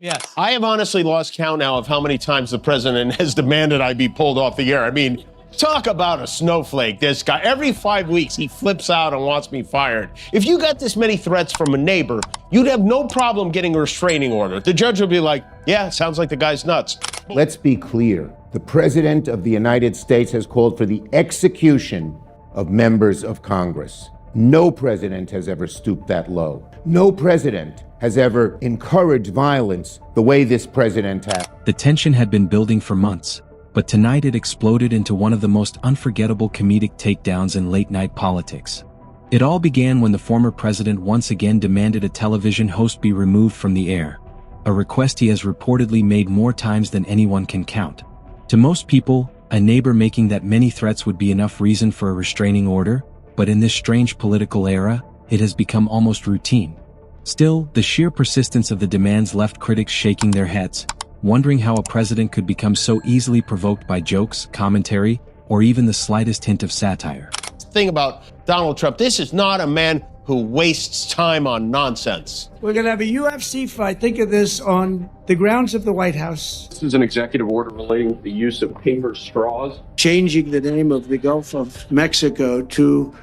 Yes. I have honestly lost count now of how many times the president has demanded I be pulled off the air. I mean, talk about a snowflake, this guy. Every 5 weeks, he flips out and wants me fired. If you got this many threats from a neighbor, you'd have no problem getting a restraining order. The judge would be like, yeah, sounds like the guy's nuts. Let's be clear. The President of the United States has called for the execution of members of Congress. No president has ever stooped that low. No president has ever encouraged violence the way this president has. The tension had been building for months, but tonight it exploded into one of the most unforgettable comedic takedowns in late-night politics. It all began when the former president once again demanded a television host be removed from the air, a request he has reportedly made more times than anyone can count. To most people, a neighbor making that many threats would be enough reason for a restraining order, but in this strange political era, it has become almost routine. Still, the sheer persistence of the demands left critics shaking their heads, wondering how a president could become so easily provoked by jokes, commentary, or even the slightest hint of satire. The thing about Donald Trump, this is not a man who wastes time on nonsense. We're going to have a UFC fight. Think of this on the grounds of the White House. This is an executive order relating to the use of paper straws. Changing the name of the Gulf of Mexico to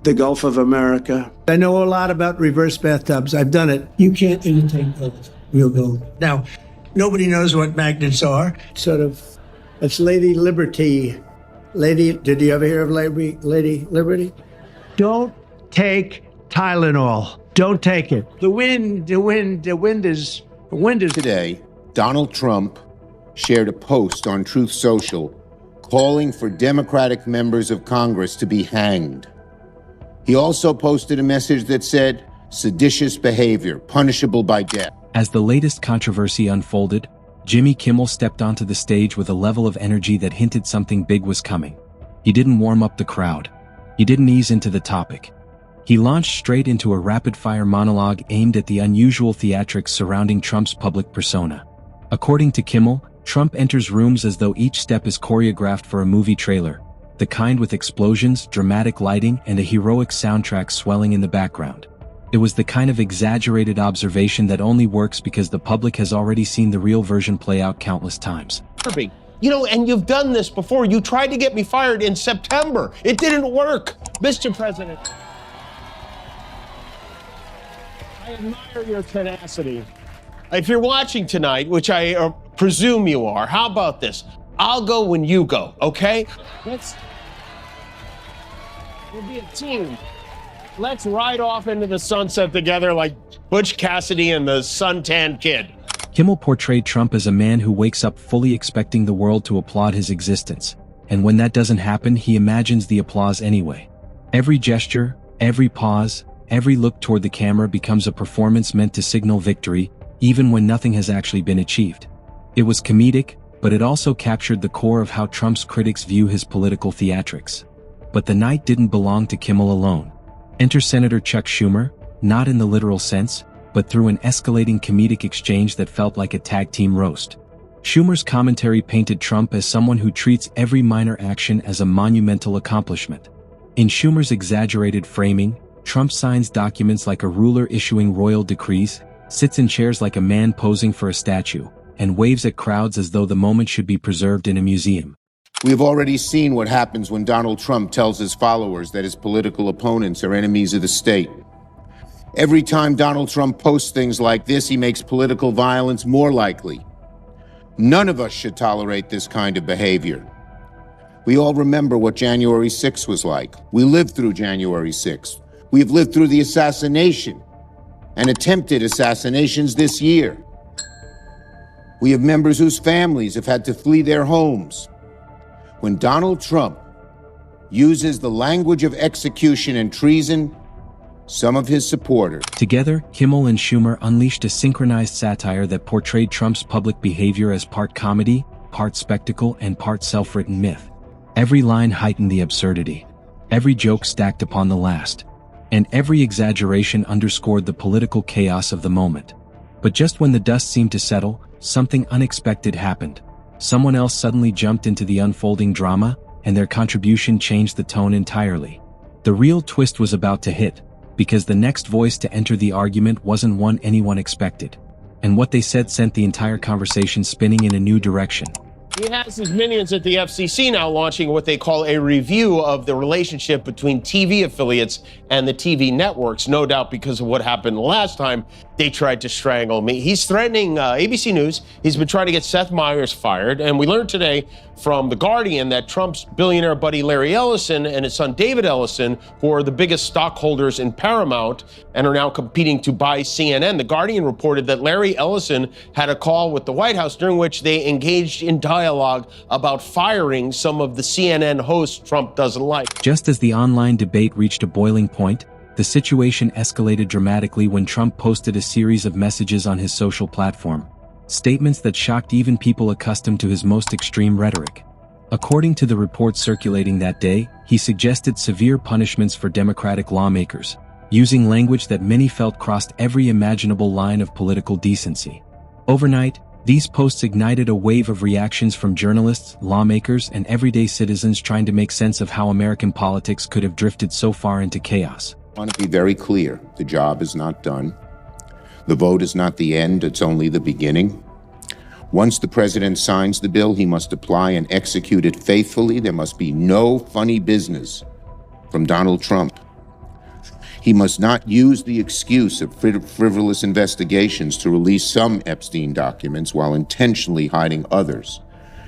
the Gulf of America. I know a lot about reverse bathtubs. I've done it. You can't imitate those. We'll go. Now, nobody knows what magnets are. Sort of, it's Lady Liberty. Did you ever hear of Lady Liberty? Don't take Tylenol. Don't take it. The wind is. Today, Donald Trump shared a post on Truth Social calling for Democratic members of Congress to be hanged. He also posted a message that said, seditious behavior, punishable by death. As the latest controversy unfolded, Jimmy Kimmel stepped onto the stage with a level of energy that hinted something big was coming. He didn't warm up the crowd. He didn't ease into the topic. He launched straight into a rapid-fire monologue aimed at the unusual theatrics surrounding Trump's public persona. According to Kimmel, Trump enters rooms as though each step is choreographed for a movie trailer, the kind with explosions, dramatic lighting, and a heroic soundtrack swelling in the background. It was the kind of exaggerated observation that only works because the public has already seen the real version play out countless times. You know, and you've done this before. You tried to get me fired in September. It didn't work. Mr. President, I admire your tenacity. If you're watching tonight, which I presume you are, how about this? I'll go when you go, okay? We'll be a team. Let's ride off into the sunset together like Butch Cassidy and the Suntan Kid. Kimmel portrayed Trump as a man who wakes up fully expecting the world to applaud his existence, and when that doesn't happen, he imagines the applause anyway. Every gesture, every pause, every look toward the camera becomes a performance meant to signal victory, even when nothing has actually been achieved. It was comedic, but it also captured the core of how Trump's critics view his political theatrics. But the night didn't belong to Kimmel alone. Enter Senator Chuck Schumer, not in the literal sense, but through an escalating comedic exchange that felt like a tag team roast. Schumer's commentary painted Trump as someone who treats every minor action as a monumental accomplishment. In Schumer's exaggerated framing, Trump signs documents like a ruler issuing royal decrees, sits in chairs like a man posing for a statue, and waves at crowds as though the moment should be preserved in a museum. We've already seen what happens when Donald Trump tells his followers that his political opponents are enemies of the state. Every time Donald Trump posts things like this, he makes political violence more likely. None of us should tolerate this kind of behavior. We all remember what January 6th was like. We lived through January 6th. We've lived through the assassination and attempted assassinations this year. We have members whose families have had to flee their homes. When Donald Trump uses the language of execution and treason, some of his supporters. Together, Kimmel and Schumer unleashed a synchronized satire that portrayed Trump's public behavior as part comedy, part spectacle, and part self-written myth. Every line heightened the absurdity. Every joke stacked upon the last. And every exaggeration underscored the political chaos of the moment. But just when the dust seemed to settle, something unexpected happened. Someone else suddenly jumped into the unfolding drama, and their contribution changed the tone entirely. The real twist was about to hit, because the next voice to enter the argument wasn't one anyone expected. and what they said sent the entire conversation spinning in a new direction. He has his minions at the FCC now launching what they call a review of the relationship between TV affiliates and the TV networks, no doubt because of what happened last time they tried to strangle me. He's threatening ABC News. He's been trying to get Seth Meyers fired. And we learned today from The Guardian that Trump's billionaire buddy Larry Ellison and his son David Ellison, who are the biggest stockholders in Paramount and are now competing to buy CNN. The Guardian reported that Larry Ellison had a call with the White House during which they engaged in dialogue about firing some of the CNN hosts Trump doesn't like. Just as the online debate reached a boiling point, the situation escalated dramatically when Trump posted a series of messages on his social platform. Statements that shocked even people accustomed to his most extreme rhetoric. According to the reports circulating that day, he suggested severe punishments for Democratic lawmakers, using language that many felt crossed every imaginable line of political decency. Overnight, these posts ignited a wave of reactions from journalists, lawmakers, and everyday citizens trying to make sense of how American politics could have drifted so far into chaos. I want to be very clear. The job is not done. The vote is not the end, it's only the beginning. Once the president signs the bill, he must apply and execute it faithfully. There must be no funny business from Donald Trump. He must not use the excuse of frivolous investigations to release some Epstein documents while intentionally hiding others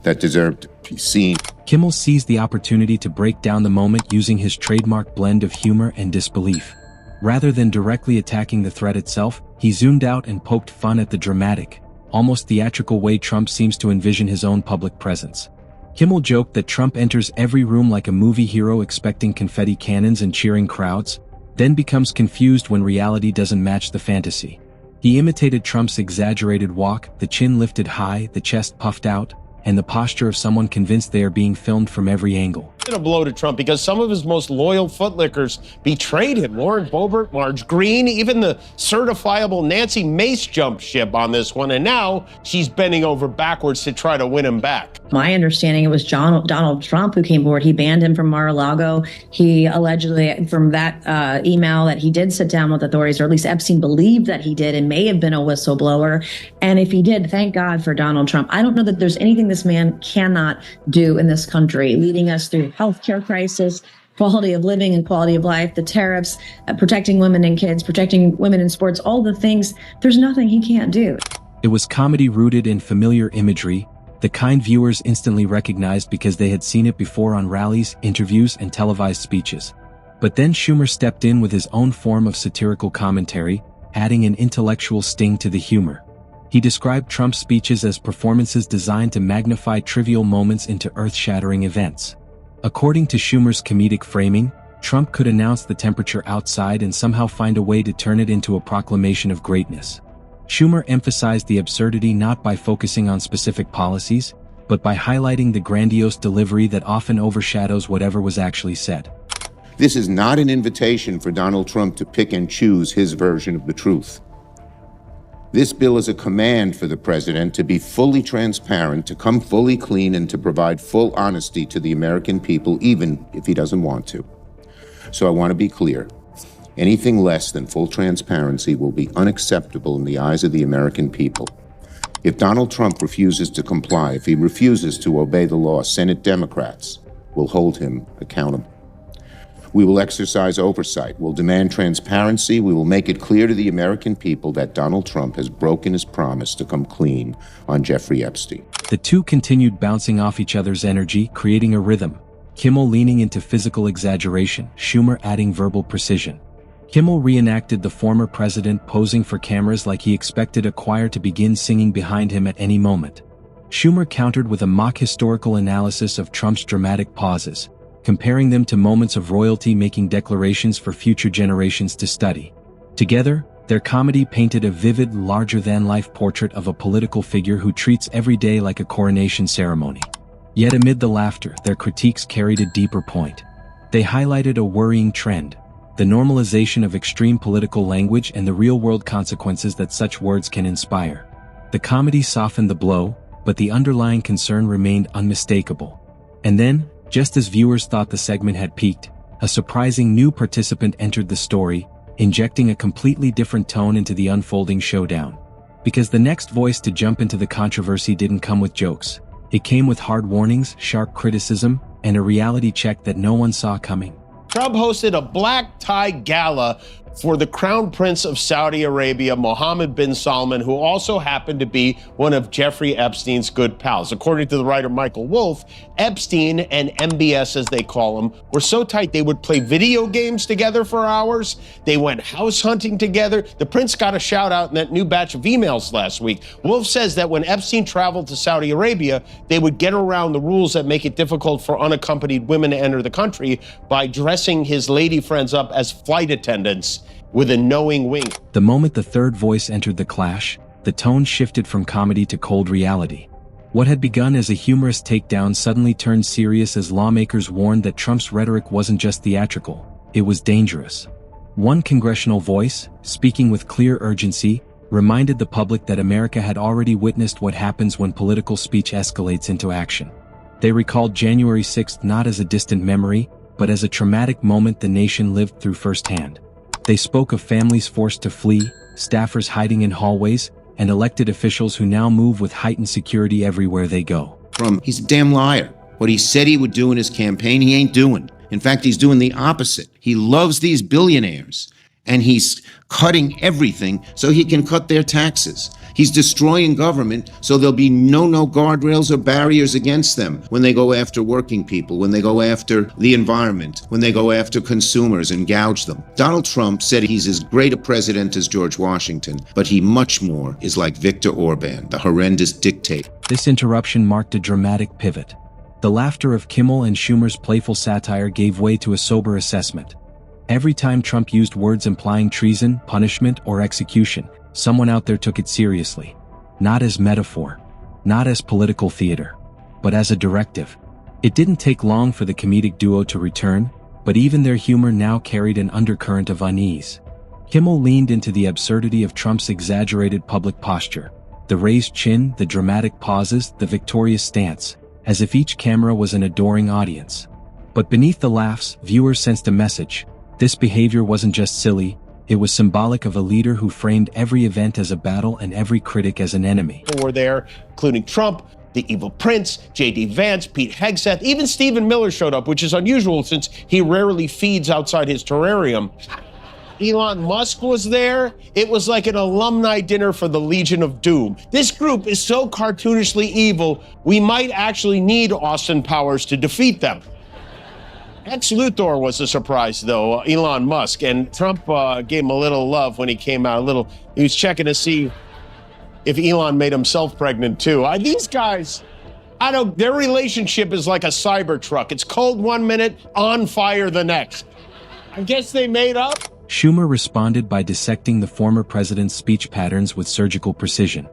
that deserve to be seen. Kimmel seized the opportunity to break down the moment using his trademark blend of humor and disbelief. Rather than directly attacking the threat itself, he zoomed out and poked fun at the dramatic, almost theatrical way Trump seems to envision his own public presence. Kimmel joked that Trump enters every room like a movie hero expecting confetti cannons and cheering crowds, then becomes confused when reality doesn't match the fantasy. He imitated Trump's exaggerated walk, the chin lifted high, the chest puffed out, and the posture of someone convinced they are being filmed from every angle. A blow to Trump because some of his most loyal footlickers betrayed him. Lauren Boebert, Marge Green, even the certifiable Nancy Mace jumped ship on this one, and now she's bending over backwards to try to win him back. My understanding, it was Donald Trump who came forward. He banned him from Mar-a-Lago. He allegedly, from that email, that he did sit down with authorities, or at least Epstein believed that he did and may have been a whistleblower. And if he did, thank God for Donald Trump. I don't know that there's anything this man cannot do in this country, leading us through healthcare crisis, quality of living and quality of life, the tariffs, protecting women and kids, protecting women in sports, all the things. There's nothing he can't do. It was comedy rooted in familiar imagery, the kind viewers instantly recognized because they had seen it before on rallies, interviews, and televised speeches. But then Schumer stepped in with his own form of satirical commentary, adding an intellectual sting to the humor. He described Trump's speeches as performances designed to magnify trivial moments into earth-shattering events. According to Schumer's comedic framing, Trump could announce the temperature outside and somehow find a way to turn it into a proclamation of greatness. Schumer emphasized the absurdity not by focusing on specific policies, but by highlighting the grandiose delivery that often overshadows whatever was actually said. This is not an invitation for Donald Trump to pick and choose his version of the truth. This bill is a command for the president to be fully transparent, to come fully clean, and to provide full honesty to the American people, even if he doesn't want to. So I want to be clear. Anything less than full transparency will be unacceptable in the eyes of the American people. If Donald Trump refuses to comply, if he refuses to obey the law, Senate Democrats will hold him accountable. We will exercise oversight. We'll demand transparency. We will make it clear to the American people that Donald Trump has broken his promise to come clean on Jeffrey Epstein. The two continued bouncing off each other's energy, creating a rhythm. Kimmel leaning into physical exaggeration, Schumer adding verbal precision. Kimmel reenacted the former president posing for cameras like he expected a choir to begin singing behind him at any moment. Schumer countered with a mock historical analysis of Trump's dramatic pauses, comparing them to moments of royalty making declarations for future generations to study. Together, their comedy painted a vivid, larger-than-life portrait of a political figure who treats every day like a coronation ceremony. Yet amid the laughter, their critiques carried a deeper point. They highlighted a worrying trend: the normalization of extreme political language and the real-world consequences that such words can inspire. The comedy softened the blow, but the underlying concern remained unmistakable. And then, just as viewers thought the segment had peaked, a surprising new participant entered the story, injecting a completely different tone into the unfolding showdown. Because the next voice to jump into the controversy didn't come with jokes. It came with hard warnings, sharp criticism, and a reality check that no one saw coming. Trump hosted a black tie gala for the Crown Prince of Saudi Arabia, Mohammed bin Salman, who also happened to be one of Jeffrey Epstein's good pals. According to the writer Michael Wolff, Epstein and MBS, as they call him, were so tight they would play video games together for hours. They went house hunting together. The prince got a shout out in that new batch of emails last week. Wolff says that when Epstein traveled to Saudi Arabia, they would get around the rules that make it difficult for unaccompanied women to enter the country by dressing his lady friends up as flight attendants with a knowing wink. The moment the third voice entered the clash, the tone shifted from comedy to cold reality. What had begun as a humorous takedown suddenly turned serious as lawmakers warned that Trump's rhetoric wasn't just theatrical, it was dangerous. One congressional voice, speaking with clear urgency, reminded the public that America had already witnessed what happens when political speech escalates into action. They recalled January 6th not as a distant memory, but as a traumatic moment the nation lived through firsthand. They spoke of families forced to flee, staffers hiding in hallways, and elected officials who now move with heightened security everywhere they go. He's a damn liar. What he said he would do in his campaign, he ain't doing. In fact, he's doing the opposite. He loves these billionaires, and he's cutting everything so he can cut their taxes. He's destroying government so there'll be no guardrails or barriers against them when they go after working people, when they go after the environment, when they go after consumers and gouge them. Donald Trump said he's as great a president as George Washington, but he much more is like Viktor Orban, the horrendous dictator. This interruption marked a dramatic pivot. The laughter of Kimmel and Schumer's playful satire gave way to a sober assessment. Every time Trump used words implying treason, punishment, or execution, someone out there took it seriously. Not as metaphor, not as political theater, but as a directive. It didn't take long for the comedic duo to return, but even their humor now carried an undercurrent of unease. Kimmel leaned into the absurdity of Trump's exaggerated public posture, the raised chin, the dramatic pauses, the victorious stance, as if each camera was an adoring audience. But beneath the laughs, viewers sensed a message. This behavior wasn't just silly, it was symbolic of a leader who framed every event as a battle and every critic as an enemy. Were there, including Trump, the evil prince, J.D. Vance, Pete Hegseth, even Stephen Miller showed up, which is unusual since he rarely feeds outside his terrarium. Elon Musk was there. It was like an alumni dinner for the Legion of Doom. This group is so cartoonishly evil, we might actually need Austin Powers to defeat them. Ex Luthor was a surprise, though, Elon Musk, and Trump gave him a little love when he came out. He was checking to see if Elon made himself pregnant, too. These guys, their relationship is like a Cybertruck. It's cold 1 minute, on fire the next. I guess they made up. Schumer responded by dissecting the former president's speech patterns with surgical precision.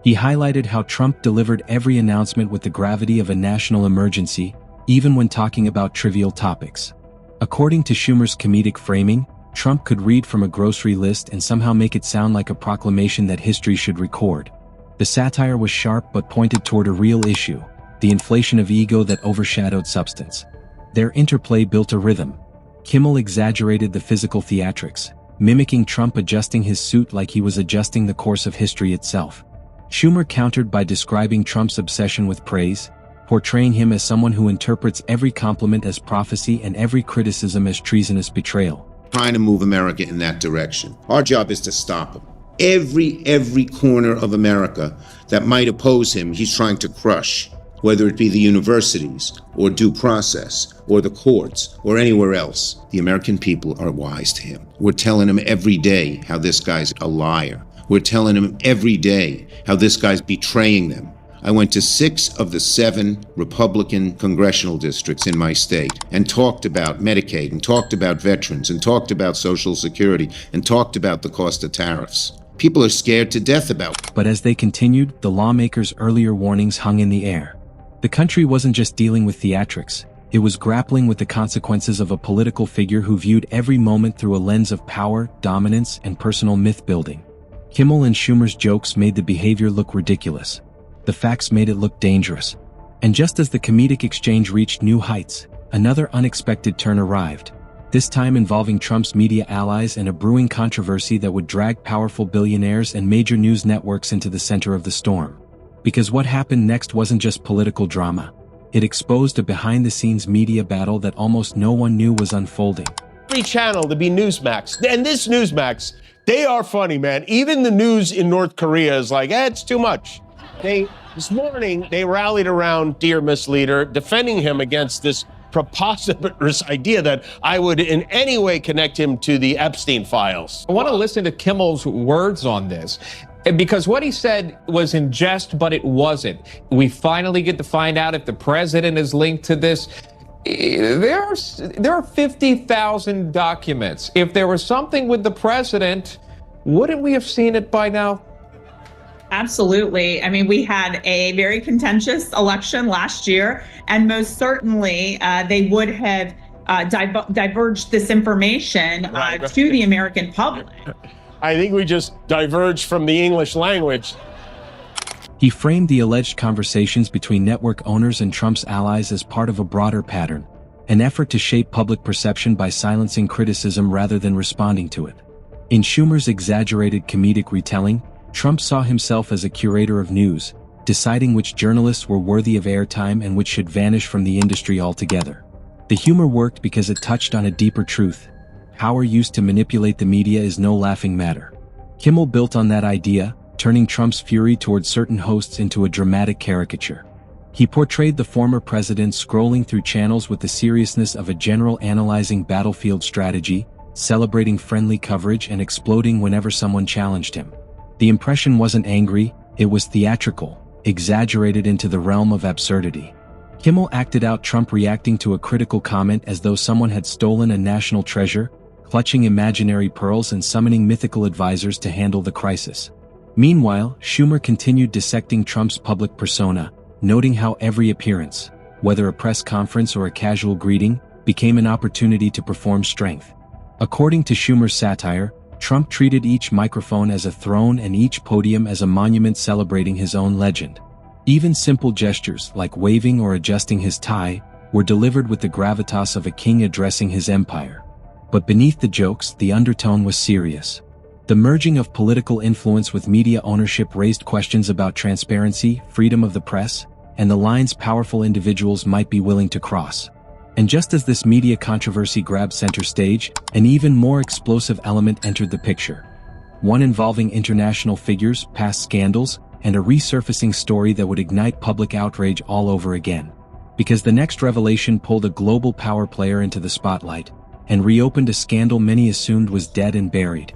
He highlighted how Trump delivered every announcement with the gravity of a national emergency, even when talking about trivial topics. According to Schumer's comedic framing, Trump could read from a grocery list and somehow make it sound like a proclamation that history should record. The satire was sharp but pointed toward a real issue, the inflation of ego that overshadowed substance. Their interplay built a rhythm. Kimmel exaggerated the physical theatrics, mimicking Trump adjusting his suit like he was adjusting the course of history itself. Schumer countered by describing Trump's obsession with praise, portraying him as someone who interprets every compliment as prophecy and every criticism as treasonous betrayal. Trying to move America in that direction. Our job is to stop him. Every corner of America that might oppose him, he's trying to crush, whether it be the universities or due process or the courts or anywhere else. The American people are wise to him. We're telling him every day how this guy's a liar. We're telling him every day how this guy's betraying them. I went to 6 of the 7 Republican congressional districts in my state and talked about Medicaid and talked about veterans and talked about Social Security and talked about the cost of tariffs. People are scared to death about it. But as they continued, the lawmakers' earlier warnings hung in the air. The country wasn't just dealing with theatrics, it was grappling with the consequences of a political figure who viewed every moment through a lens of power, dominance, and personal myth-building. Kimmel and Schumer's jokes made the behavior look ridiculous. The facts made it look dangerous. And just as the comedic exchange reached new heights, another unexpected turn arrived. this time involving Trump's media allies and a brewing controversy that would drag powerful billionaires and major news networks into the center of the storm. Because what happened next wasn't just political drama. It exposed a behind-the-scenes media battle that almost no one knew was unfolding. Every channel to be Newsmax. And this Newsmax, they are funny, man. Even the news in North Korea is like, it's too much. This morning, they rallied around Dear Misleader, defending him against this preposterous idea that I would in any way connect him to the Epstein files. I want to listen to Kimmel's words on this, because what he said was in jest, but it wasn't. We finally get to find out if the president is linked to this. There are 50,000 documents. If there was something with the president, wouldn't we have seen it by now? Absolutely. I mean, we had a very contentious election last year, and most certainly they would have diverged this information to the American public. I think we just diverged from the English language. He framed the alleged conversations between network owners and Trump's allies as part of a broader pattern, an effort to shape public perception by silencing criticism rather than responding to it. In Schumer's exaggerated comedic retelling, Trump saw himself as a curator of news, deciding which journalists were worthy of airtime and which should vanish from the industry altogether. The humor worked because it touched on a deeper truth. Power used to manipulate the media is no laughing matter. Kimmel built on that idea, turning Trump's fury towards certain hosts into a dramatic caricature. He portrayed the former president scrolling through channels with the seriousness of a general analyzing battlefield strategy, celebrating friendly coverage and exploding whenever someone challenged him. The impression wasn't angry, it was theatrical, exaggerated into the realm of absurdity. Kimmel acted out Trump reacting to a critical comment as though someone had stolen a national treasure, clutching imaginary pearls and summoning mythical advisors to handle the crisis. Meanwhile, Schumer continued dissecting Trump's public persona, noting how every appearance, whether a press conference or a casual greeting, became an opportunity to perform strength. According to Schumer's satire, Trump treated each microphone as a throne and each podium as a monument celebrating his own legend. Even simple gestures, like waving or adjusting his tie, were delivered with the gravitas of a king addressing his empire. But beneath the jokes, the undertone was serious. The merging of political influence with media ownership raised questions about transparency, freedom of the press, and the lines powerful individuals might be willing to cross. And just as this media controversy grabbed center stage, an even more explosive element entered the picture. One involving international figures, past scandals, and a resurfacing story that would ignite public outrage all over again. Because the next revelation pulled a global power player into the spotlight, and reopened a scandal many assumed was dead and buried.